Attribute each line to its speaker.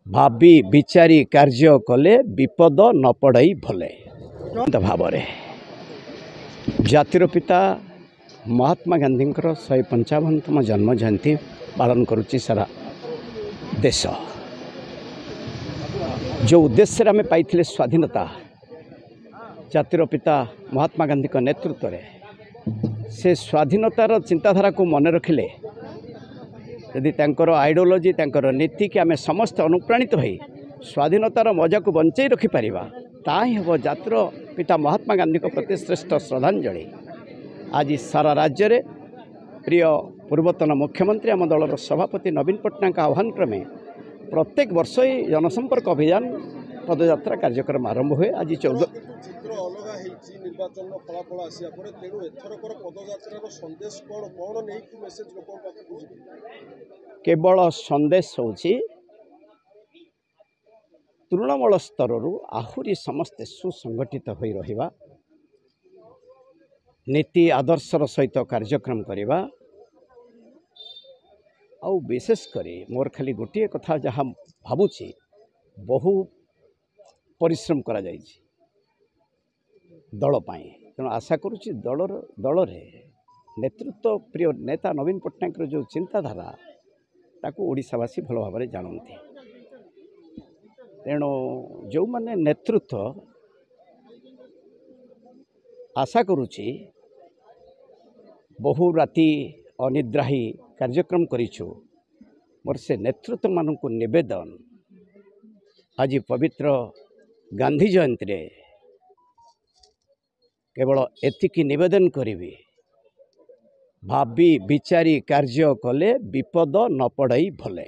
Speaker 1: भावी विचारी कार्य कले विपद न पड़ई भले भाव जातिर पिता महात्मा गांधी 155तम जन्म जयंती पालन करुच्ची सारा देश। जो उद्देश्य आम पाई स्वाधीनता जातिर पिता महात्मा गांधी नेतृत्व में से स्वाधीनतार चिंताधारा को मन रखिले यदि आइडियोलोजी नीति कि आम समस्त अनुप्राणित हो स्वाधीनतार मजा को बंचाई रखिपर ताही हम जातिर पिता महात्मा गांधी प्रति श्रेष्ठ श्रद्धांजलि। आज सारा राज्य रे प्रिय पूर्वतन मुख्यमंत्री आम दलर सभापति नवीन पट्टनायक आह्वान क्रमे प्रत्येक वर्ष ही जनसंपर्क अभियान पदयात्रा कार्यक्रम आरंभ हुए। आज 14 केवल संदेश होची तृणमूल स्तर आहुरी समस्ते सुसंगठित हो रहिबा नीति आदर्शर सहित कार्यक्रम करिबा आउ विशेष करी मोर खाली गोटे कथा जहाँ भावुची बहु परिश्रम करा जाइछि दल पाई तेणु आशा करुच्ची दल रे नेतृत्व प्रिय नेता नवीन पट्टनायक जो चिंताधारा ताकू ओडिशावासी भल भाव जानती। तेणु जो माने नेतृत्व आशा करुच्ची बहु राति अनिद्राही कार्यक्रम करिछु मोर से नेतृत्व मानक निवेदन आज पवित्र गांधी जयंती रे केवल एतिकी निवेदन करी भावी विचारी कार्य कले विपद न पड़ई भले।